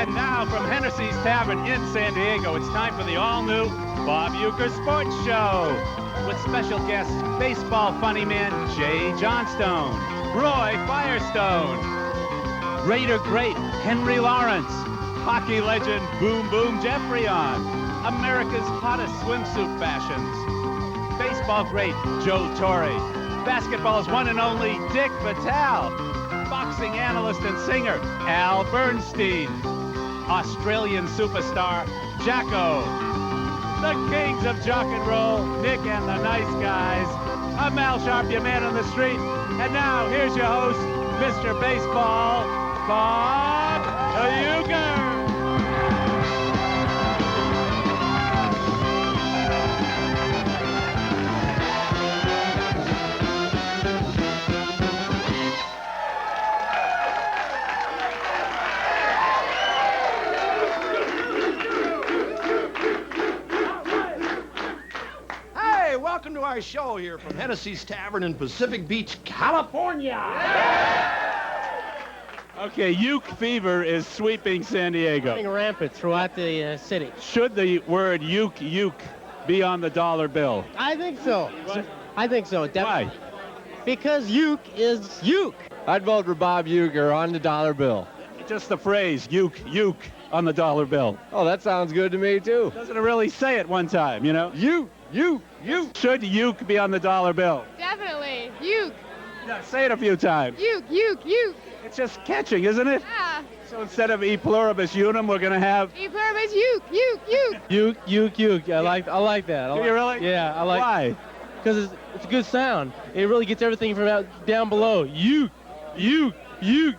And now from Hennessy's Tavern in San Diego, it's time for the all-new Bob Uecker Sports Show with special guests, baseball funny man Jay Johnstone, Roy Firestone, Raider great Henry Lawrence, hockey legend Boom Boom Jeffrey on, America's hottest swimsuit fashions, baseball great Joe Torre, basketball's one and only Dick Vitale, boxing analyst and singer Al Bernstein, Australian superstar Jacko, the kings of jock and roll, Nick and the Nice Guys. I'm Al Sharp, your man on the street. And now, here's your host, Mr. Baseball, Bob Uecker. Welcome to our show here from Hennessy's Tavern in Pacific Beach, California. Okay, Uke fever is sweeping San Diego. Running rampant throughout the city. Should the word uke be on the dollar bill? I think so. What? I think so. Definitely. Why? Because uke is uke. I'd vote for Bob Uecker on the dollar bill. Just the phrase, uke on the dollar bill. Oh, that sounds good to me, too. Doesn't it really say it one time, you know? You. Should uke be on the dollar bill? Definitely. Uke. Yeah, say it a few times. Uke. It's just catching, isn't it? Yeah. So instead of e pluribus unum, we're going to have... E pluribus uke. Uke. I like that. Do you really? Yeah, I like. Why? Because it's a good sound. It really gets everything from down below. Uke. You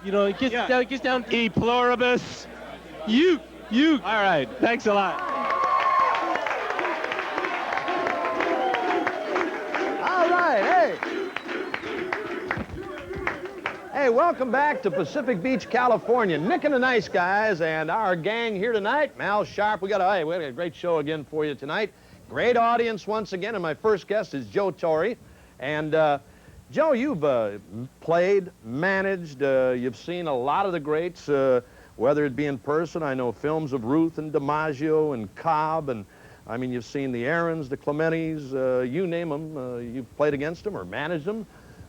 know, it gets down. E pluribus. Uke. All right. Thanks a lot. All right, hey, welcome back to Pacific Beach, California. Nick and the Nice Guys and our gang here tonight. Mal Sharp, we got a great show again for you tonight. Great audience once again, and my first guest is Joe Torre. And Joe, you've played, managed, you've seen a lot of the greats, whether it be in person. I know films of Ruth and DiMaggio and Cobb, and I mean, you've seen the Aarons, the Clementis, you name them. You've played against them or managed them.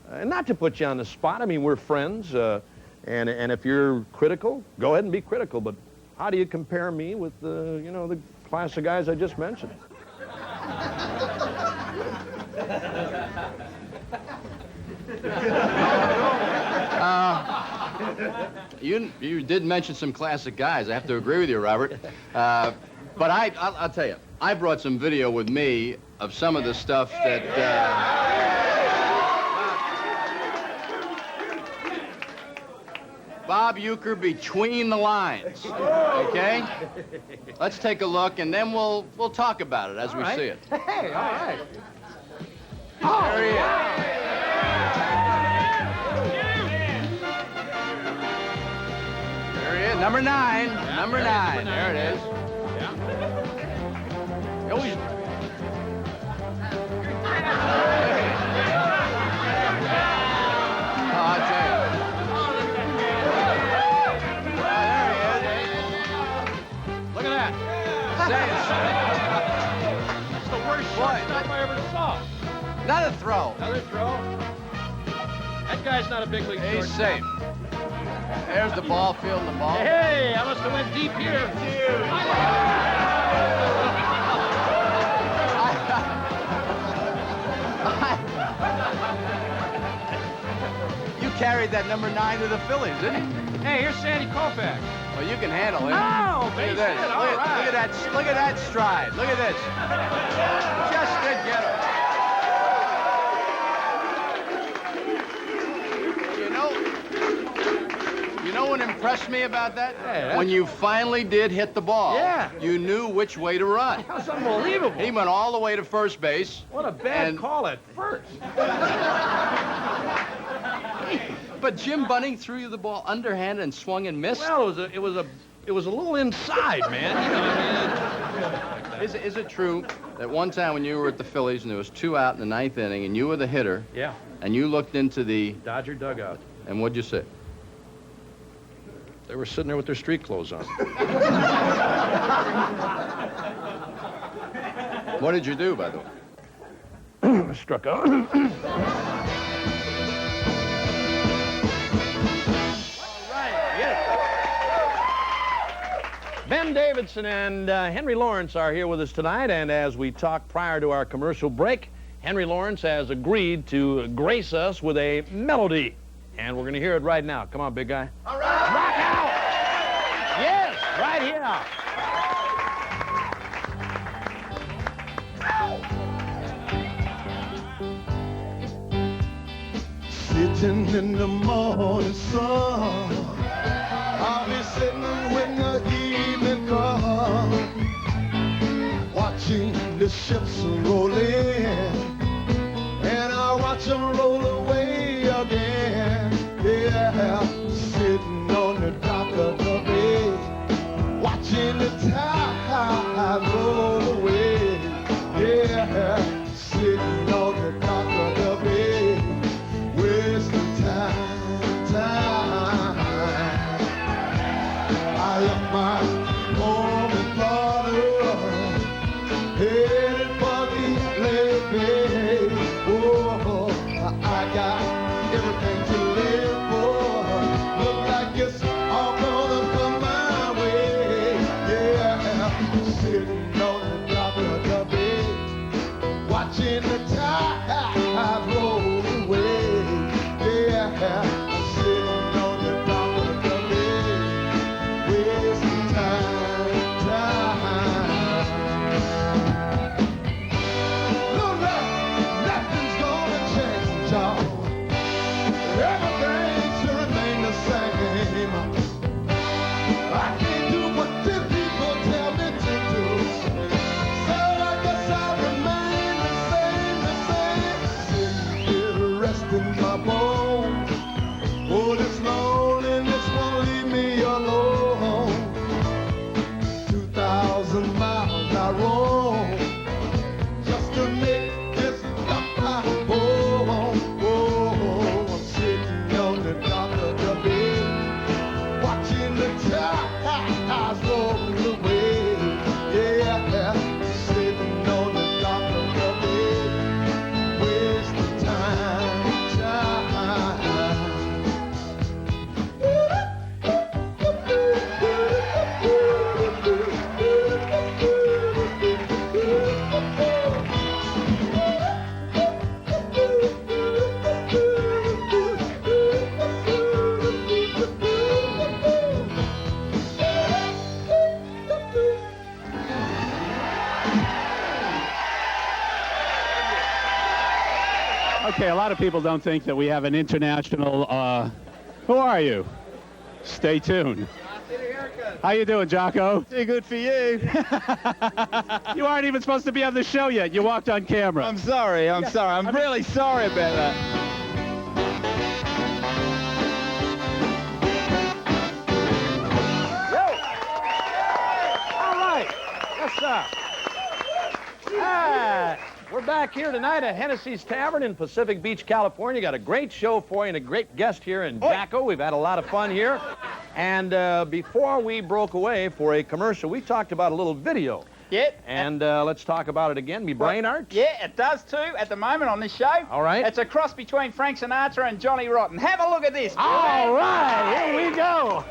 And not to put you on the spot, I mean, we're friends, and if you're critical, go ahead and be critical, but how do you compare me with, the class of guys I just mentioned? You did mention some classic guys. I have to agree with you, Robert. But I'll tell you, I brought some video with me of some of the stuff that... Bob Uecker between the lines, okay? Let's take a look, and then we'll talk about it as we see it. Hey, all right. There he is. There he is, number 9. Number 9. There it is. Yeah. Always. I'll tell you. That's the worst shortstop I ever saw. Not a throw. Another throw. That guy's not a big league He's shortstop. safe. There's the ball, fielding the ball. Hey, I must have went deep here. You carried that number 9 to the Phillies, didn't you? Hey, here's Sandy Koufax. Well, you can handle it. Oh, Look at base this. hit, all right. Look at that stride. Look at this. Just didn't get him. You know what impressed me about that? Yeah. When you finally did hit the ball, Yeah. you knew which way to run. That was unbelievable. He went all the way to first base. What a bad And- call at first. But Jim Bunning threw you the ball underhand and swung and missed. Well, it was a little inside, man. You know, I mean, Is it true that one time when you were at the Phillies and there was 2 out in the 9th inning and you were the hitter yeah, and you looked into the... Dodger dugout. And what'd you say? They were sitting there with their street clothes on. What did you do, by the way? Struck out. Ben Davidson and Henry Lawrence are here with us tonight, and as we talked prior to our commercial break, Henry Lawrence has agreed to grace us with a melody, and we're going to hear it right now. Come on, big guy. All right. Rock out! Yes, right here. Sitting in the morning sun, I'll be sitting when the evening comes, watching the ships roll in, and I'll watch them roll away again. Yeah, sitting on the dock of the bay, watching the tide roll away. Yeah, sitting on the dock of the bay, wasting time. I left my home in Florida, headed for the Lake Bay. Oh, I got everything to live for. Look like it's all gonna come my way. Yeah, sitting on the dock of the bay, watching the tide roll away. Yeah, sitting on the dock of the bay, wasting time. Look like nothing's gonna change, y'all. Everything should remain the same. I can't do what the people tell me to do, so I guess I'll remain the same. Sitting here resting my bones. Oh, this loneliness won't leave me alone. 2,000 miles I roam just to make this stop my home. Oh, I'm sitting on the dock of the bay, watching the tides roll away. Yeah, sitting on the dock of the bay, wasting time. Okay, a lot of people don't think that we have an international, who are you? Stay tuned. How you doing, Jocko? Too good for you. You aren't even supposed to be on the show yet. You walked on camera. I'm sorry. I'm really sorry about that. All right. Yes, sir. We're back here tonight at Hennessy's Tavern in Pacific Beach, California. Got a great show for you and a great guest here in Jacko. We've had a lot of fun here. And before we broke away for a commercial, we talked about a little video. Yeah. And let's talk about it again. Me brain art? Yeah, it does too at the moment on this show. All right. It's a cross between Frank Sinatra and Johnny Rotten. Have a look at this. All right, here we go.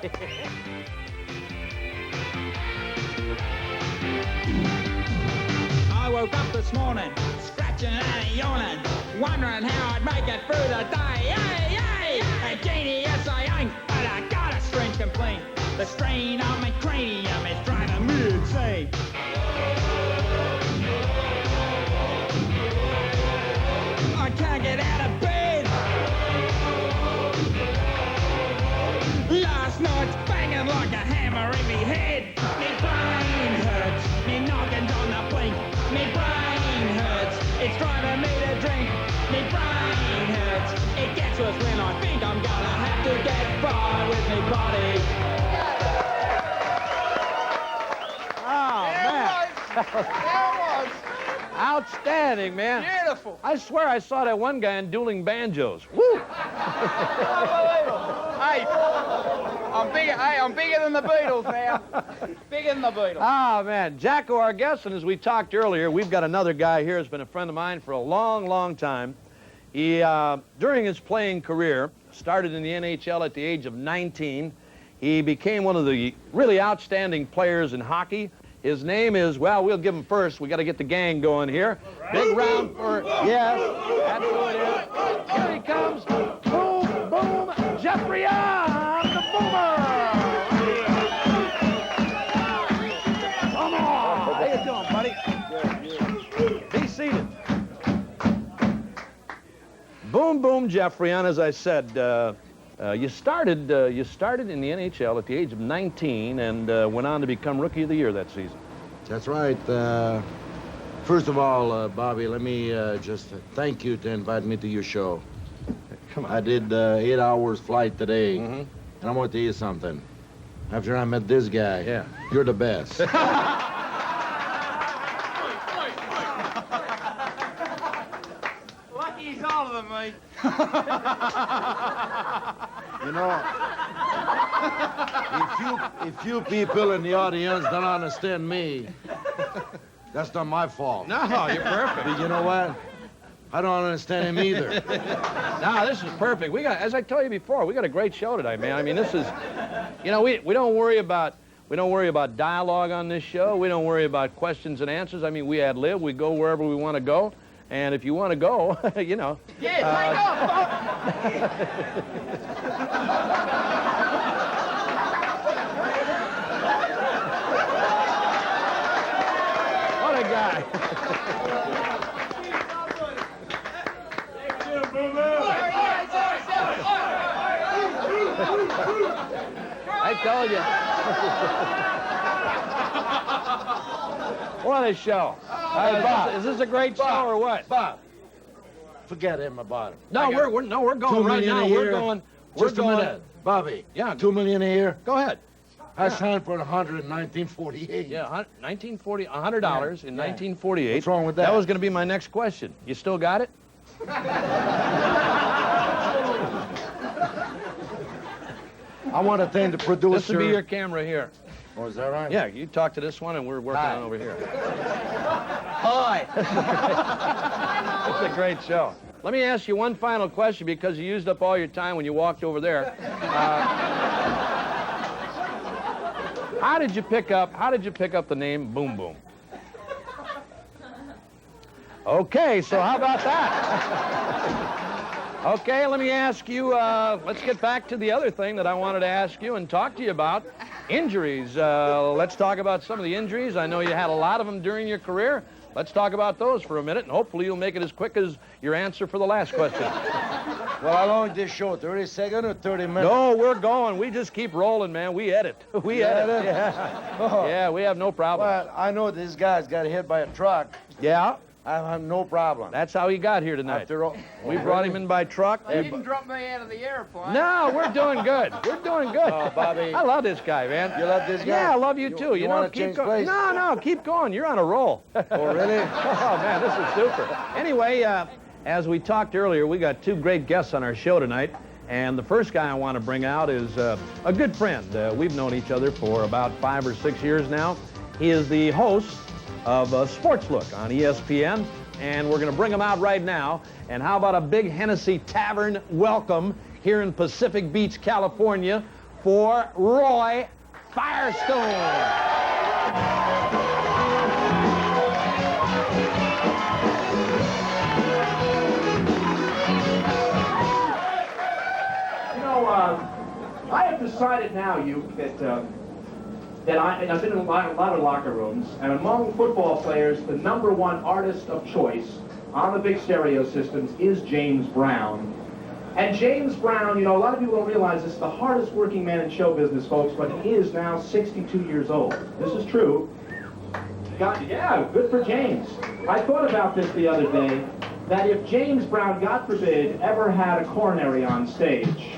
I woke up this morning, scratching and yawning, wondering how I'd make it through the day. Hey, hey, a genius I ain't, but I got a strange complaint. The strain on my cranium is driving me insane. I can't get out of bed. Last night's banging like a hammer in me head. Me brain hurts, me noggins on the blink. Me brain hurts, it's driving me to drink. Me brain hurts, it gets worse when I think I'm gonna have to get by with me body. Oh, man. Outstanding, man. Beautiful. I swear I saw that one guy in dueling banjos. Woo! Unbelievable. Hey, I'm bigger than the Beatles now. Bigger than the Beatles. Ah, man. Jacko, our guest, and as we talked earlier, we've got another guy here who's been a friend of mine for a long, long time. He, during his playing career, started in the NHL at the age of 19. He became one of the really outstanding players in hockey. His name is, well, we'll give him first. We got to get the gang going here. Big round for, yes, that's who it is. Here he comes. Boom, boom, Jeffrey on the boomer. Come on. How you doing, buddy? Be seated. Boom, boom, Jeffrey on, as I said, you started in the NHL at the age of 19 and went on to become Rookie of the Year that season. That's right. First of all, Bobby, let me just thank you to invite me to your show. Come on. I did 8 hours flight today, and I want to tell you something. After I met this guy, yeah, you're the best. Lucky he's older than me. You know, if you people in the audience don't understand me, that's not my fault. No, you're perfect. But you know what? I don't understand him either. No, this is perfect. We got, as I told you before, we got a great show tonight, man. I mean, this is, you know, we don't worry about dialogue on this show. We don't worry about questions and answers. I mean, we ad lib. We go wherever we want to go. And if you want to go, you know. Yeah, take off. What a guy. I told you. What a show. Hey, Bob. Is this a great show or what? Bob, forget him about it. No, we're going right now. We're going. Just a minute. Bobby. Yeah. $2 million a year. Go ahead. I signed for 100 in 1948. Yeah, $100 in 1948. What's wrong with that? That was going to be my next question. You still got it? I want to thank the producer. This will be your camera here. Oh, is that right? Yeah, you talk to this one, and we're working on over here. Hi. It's a great show. Let me ask you one final question because you used up all your time when you walked over there. How did you pick up the name Boom Boom? Okay, so how about that? Okay, let me ask you, let's get back to the other thing that I wanted to ask you and talk to you about. Injuries. Let's talk about some of the injuries. I know you had a lot of them during your career. Let's talk about those for a minute, and hopefully you'll make it as quick as your answer for the last question. Well, how long is this show? 30 seconds or 30 minutes? No, we're going. We just keep rolling, man. We edit. We edit. Yeah. Oh. Yeah, we have no problem. Well, I know this guy's got hit by a truck. Yeah. I have no problem. That's how he got here tonight. After all, We brought him in by truck. You didn't drop me out of the airplane. No, we're doing good. We're doing good. Oh, Bobby. I love this guy, man. You love this guy? Yeah, I love you too. You know, wanna keep change going. place? No, keep going. You're on a roll. Oh, really? Oh, man, this is super. Anyway, as we talked earlier, we got two great guests on our show tonight. And the first guy I want to bring out is a good friend. We've known each other for about 5 or 6 years now. He is the host of Sports Look on ESPN. And we're going to bring him out right now. And how about a big Hennessy Tavern welcome here in Pacific Beach, California for Roy Firestone. I have decided now, that I've been in a lot of locker rooms, and among football players, the #1 artist of choice on the big stereo systems is James Brown. And James Brown, a lot of people don't realize this is the hardest working man in show business, folks, but he is now 62 years old. This is true. Yeah, good for James. I thought about this the other day, that if James Brown, God forbid, ever had a coronary on stage,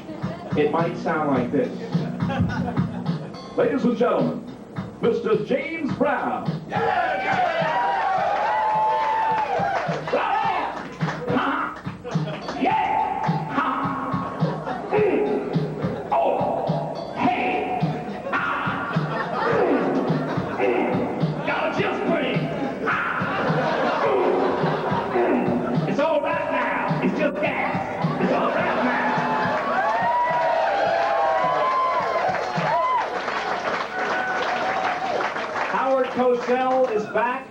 it might sound like this. Ladies and gentlemen, Mr. James Brown. Oh, hey. Cosell is back.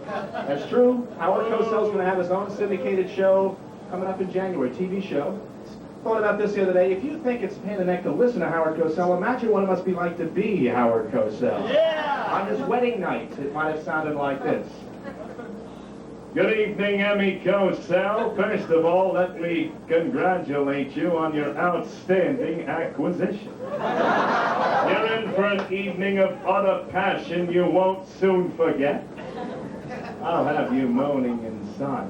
That's true. Howard Cosell's going to have his own syndicated show coming up in January, TV show. Thought about this the other day. If you think it's a pain in the neck to listen to Howard Cosell, imagine what it must be like to be Howard Cosell. Yeah! On his wedding night, it might have sounded like this. Good evening, Emmy Cosell. First of all, let me congratulate you on your outstanding acquisition. You're in for an evening of utter passion you won't soon forget. I'll have you moaning inside.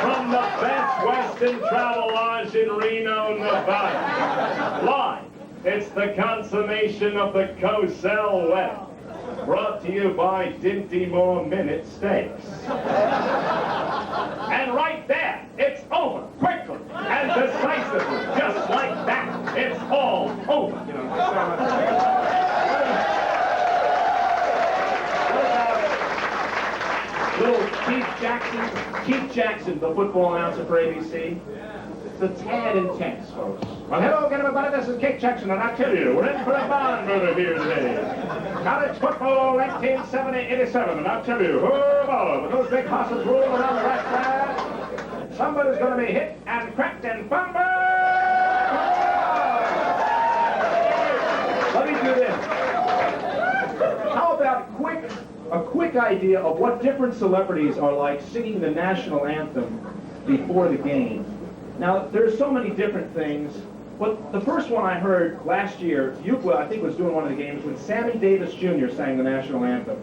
From the Best Western Travelodge in Reno, Nevada. Live, it's the consummation of the Cosell wedding. Brought to you by Dinty Moore Minute Steaks. And right there, it's over, quickly and decisively, just like that. It's all over. You know, little Keith Jackson, the football announcer for ABC. It's a tad intense, folks. Well, hello again, everybody. This is Keith Jackson, and I tell you, we're in for a barn burner here today. College football 1970-87, and I'll tell you, whoa, with those big horses rolling around the right side, somebody's going to be hit and cracked and fumbled. Let me do this. How about a quick idea of what different celebrities are like singing the national anthem before the game? Now, there's so many different things, but the first one I heard last year, Euclid, I think, was doing one of the games when Sammy Davis Jr. sang the national anthem.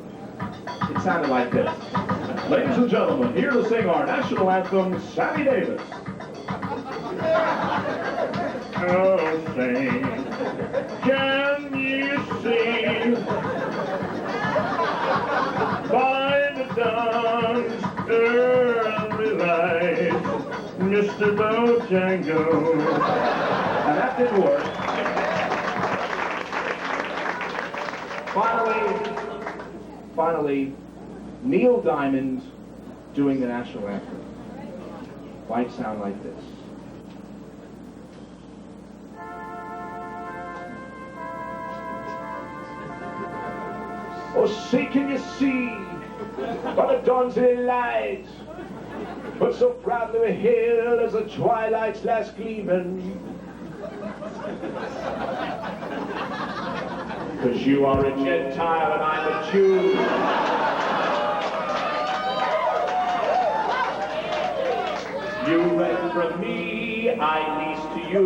It sounded like this. Ladies and gentlemen, here to sing our national anthem, Sammy Davis. Oh, sing, can you see by the dawn's early light, Mr. Bojangles? Now that didn't work. Finally, Neil Diamond doing the national anthem. Might sound like this. Oh, say, can you see by the dawn's early light, but so proudly hailed as the twilight's last gleaming? Because you are a Gentile and I'm a Jew. You rent from me, I lease to you.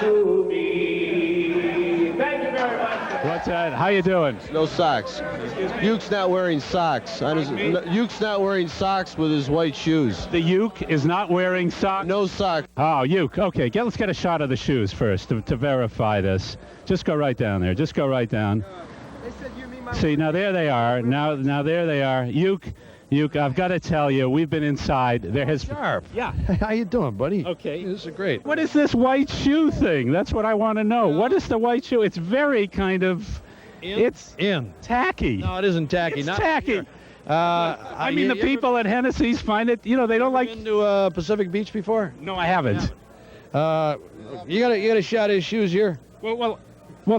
Sue me. Thank you very much. What's that? How you doing? No socks. Uke's not wearing socks. Uke's not wearing socks with his white shoes. The Uke is not wearing socks? No socks. Oh, Uke. Okay, let's get a shot of the shoes first to verify this. Just go right down there. Just go right down. See, now there they are. Now there they are. Uke, I've got to tell you, we've been inside. There has Sharp. Yeah. How you doing, buddy? Okay. This is great. What is this white shoe thing? That's what I want to know. What is the white shoe? It's very kind of... It's tacky. No, it isn't tacky. It's Not tacky. here. I mean, the people at Hennessy's find it, they don't like... Been to Pacific Beach before? No, I haven't. You got a shot of his shoes here? Well,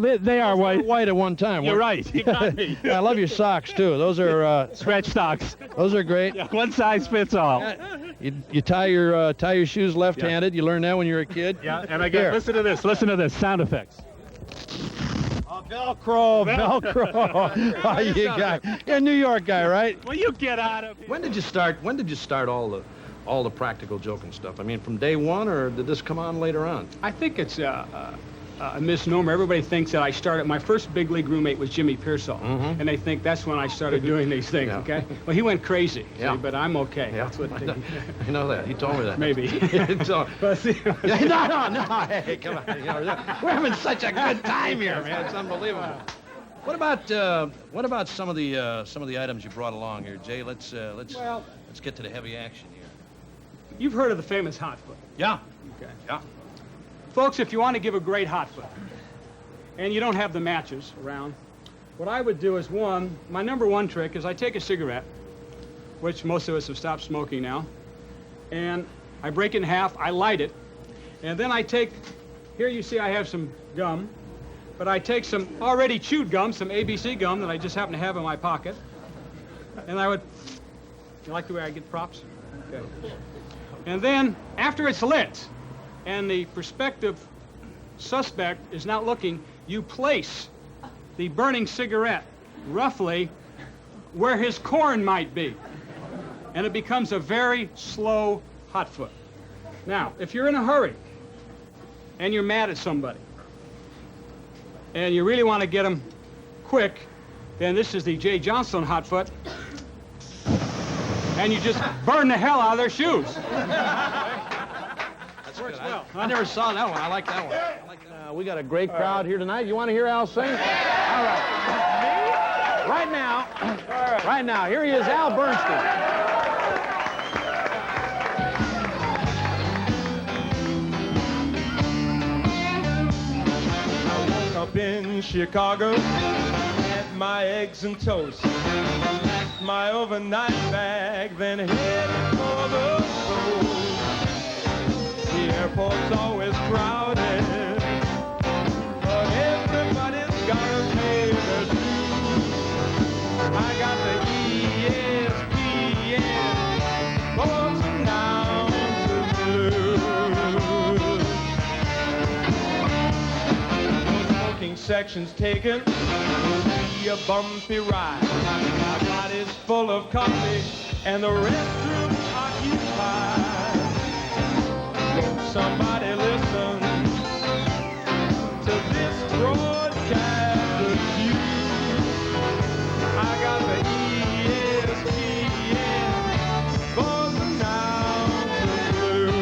they are white. White at one time. You're right. You got me. I love your socks too. Those are stretch socks. Those are great. Yeah, one size fits all. You tie your shoes left-handed. You learned that when you were a kid. Yeah, and I got listen to this. Listen to this. Sound effects. Velcro. Oh, you guy. You're a New York guy, right? Well, you get out of here. When did you start all the practical joking stuff? I mean, from day one, or did this come on later on? I think it's a misnomer. Everybody thinks that I started. My first big league roommate was Jimmy Pearsall, and they think that's when I started doing these things. Yeah. Okay. Well, he went crazy. Yeah. See, but I'm okay. Yeah. That's what I know that. He told me that. Maybe. So, But see, no. Hey, come on. We're having such a good time here, man. It's unbelievable. What about some of the items you brought along here, Jay? Let's get to the heavy action here. you've heard of the famous hot foot. Yeah. Okay. Yeah. Folks, if you want to give a great hot foot, and you don't have the matches around, what I would do is, my number one trick is I take a cigarette, which most of us have stopped smoking now, and I break it in half, I light it, and then I take, here you see I have some gum, But I take some already chewed gum, some ABC gum that I just happen to have in my pocket, and I would, you like the way I get props? Okay. And then, after it's lit, and the prospective suspect is not looking, you place the burning cigarette roughly where his corn might be. And it becomes a very slow hot foot. Now, if you're in a hurry and you're mad at somebody and you really want to get them quick, then this is the J. Johnstone hot foot. And you just burn the hell out of their shoes. That's works good. well. I never saw that one. I like that one. We got a great crowd here tonight. You want to hear Al sing? All right. Right now, here he is, Al Bernstein. Up in Chicago, had my eggs and toast, packed my overnight bag, then headed for the coast. The airport's always crowded, but everybody's gotta pay their dues. I got the ESPN sports announcers blues. Sections taken, will be a bumpy ride. My body's full of coffee and the restroom's occupied. Won't somebody listen to this broadcast review? I got the ESPN sports announcers blues.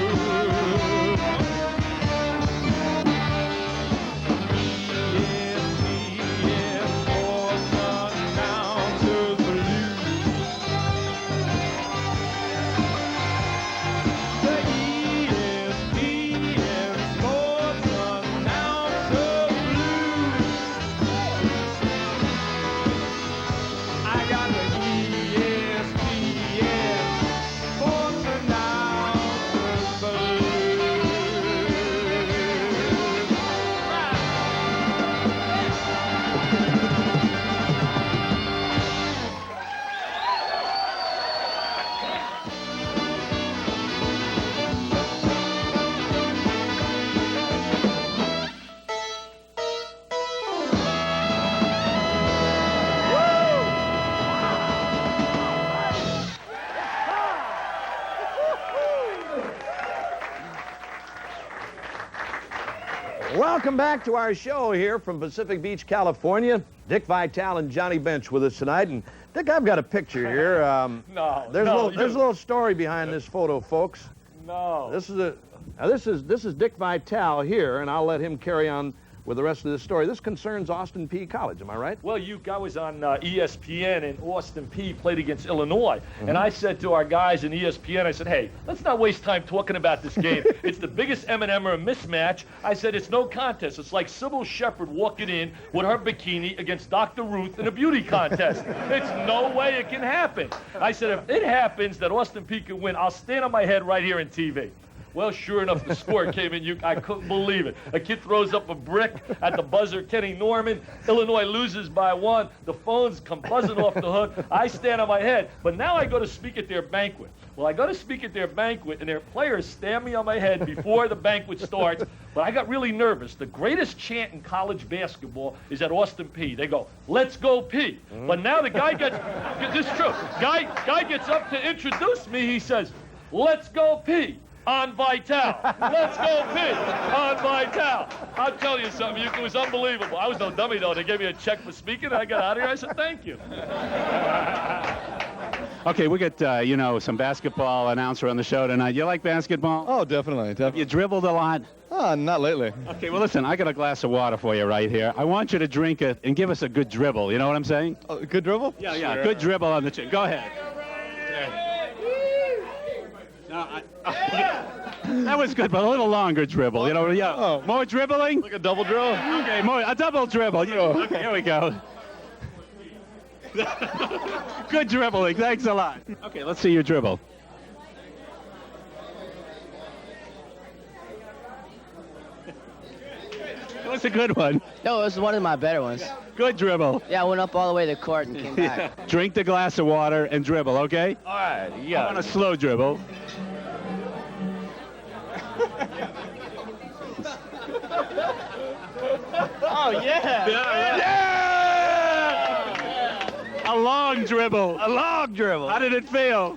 Welcome back to our show here from Pacific Beach, California. Dick Vitale and Johnny Bench with us tonight. And Dick, I've got a picture here. There's a little story behind this photo, folks. No. This is Dick Vitale here, and I'll let him carry on with the rest of this story. This concerns Austin P College, am I right? Well, I was on ESPN, and Austin P played against Illinois. And I said to our guys in ESPN, I said, hey, let's not waste time talking about this game. It's the biggest M&M'er mismatch. I said, it's no contest. It's like Sybil Shepherd walking in with her bikini against Dr. Ruth in a beauty contest. It's no way it can happen. I said, if it happens that Austin P can win, I'll stand on my head right here on TV. Well, sure enough, the score came in. I couldn't believe it. A kid throws up a brick at the buzzer, Kenny Norman. Illinois loses by 1. The phones come buzzing off the hook. I stand on my head. But now I go to speak at their banquet. Well, I go to speak at their banquet, and their players stand me on my head before the banquet starts. But I got really nervous. The greatest chant in college basketball is at Austin P. They go, let's go P. But now the guy gets, this is true, guy gets up to introduce me. He says, let's go P. On Vitale. Let's go P. On Vitale. I'll tell you something. It was unbelievable. I was no dummy, though. They gave me a check for speaking, and I got out of here. I said, thank you. Okay, we got, some basketball announcer on the show tonight. You like basketball? Oh, definitely. You dribbled a lot? Not lately. Okay, well, listen, I got a glass of water for you right here. I want you to drink it and give us a good dribble. You know what I'm saying? Oh, good dribble? Yeah, sure. Good dribble on the chin. Go ahead. That was good, but a little longer dribble. More dribbling? Like a double dribble? Okay, a double dribble. Okay, here we go. Good dribbling. Thanks a lot. Okay, let's see your dribble. was a good one. No, it was one of my better ones. Good dribble. Yeah, I went up all the way to the court and came back. Drink the glass of water and dribble, okay? All right, yeah. I want a slow dribble. Oh, yeah. A long dribble. A long dribble. How did it feel?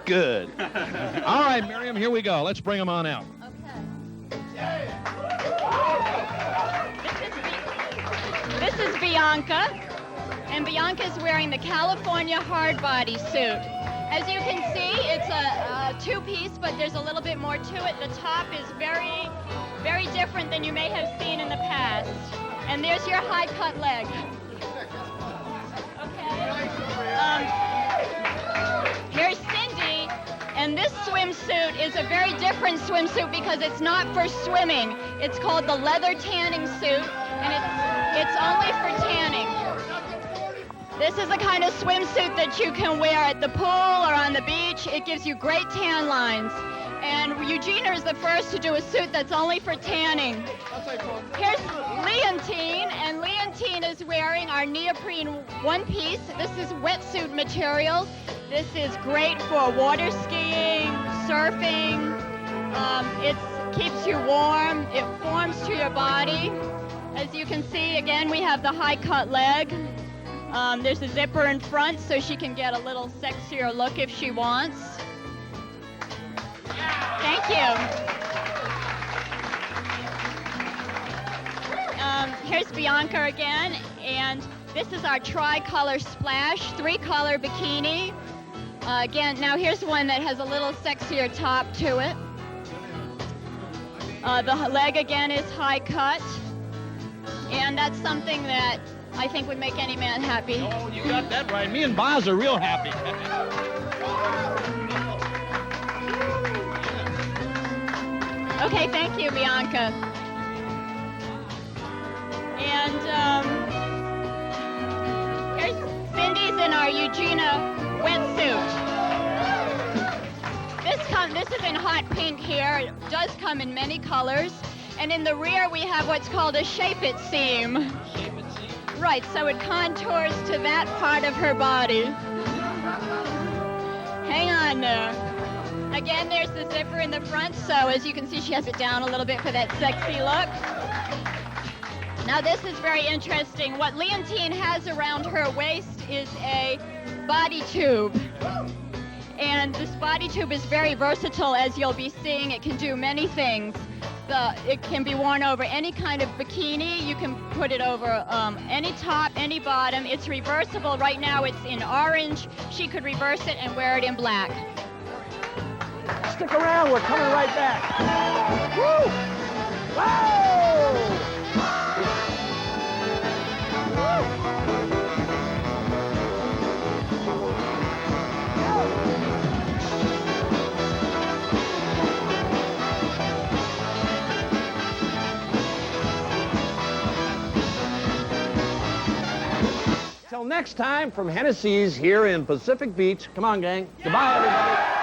Good. All right, Miriam, here we go. Let's bring them on out. This is Bianca, and Bianca's wearing the California hard body suit. As you can see, it's a two-piece, but there's a little bit more to it. The top is very, very different than you may have seen in the past. And there's your high-cut leg. Here's Cindy, and this swimsuit is a very different swimsuit because it's not for swimming. It's called the leather tanning suit, and it's only for tanning. This is the kind of swimsuit that you can wear at the pool or on the beach. It gives you great tan lines. And Eugenia is the first to do a suit that's only for tanning. Here's Leontine, and Leontine is wearing our neoprene one-piece. This is wetsuit material. This is great for water skiing, surfing. It keeps you warm. It forms to your body. As you can see, again, we have the high-cut leg. There's a zipper in front so she can get a little sexier look if she wants. Thank you. Here's Bianca again, and this is our tricolor splash, three-color bikini. Again, now here's one that has a little sexier top to it. The leg again is high cut, and that's something that I think would make any man happy. Oh, you got that right. Me and Boz are real happy. Okay, thank you, Bianca. And here's Cindy's in our Eugenia wetsuit. This is in hot pink here. It does come in many colors. And in the rear, we have what's called a shape-it seam. Shape-it seam? Right, so it contours to that part of her body. Hang on there. Again, there's the zipper in the front, so as you can see, she has it down a little bit for that sexy look. Now, this is very interesting. What Leontine has around her waist is a body tube. And this body tube is very versatile, as you'll be seeing. It can do many things. It can be worn over any kind of bikini. You can put it over any top, any bottom. It's reversible. Right now, it's in orange. She could reverse it and wear it in black. Stick around, we're coming right back. Woo! Whoa! Till next time from Hennessy's here in Pacific Beach. Come on, gang. Goodbye, everybody.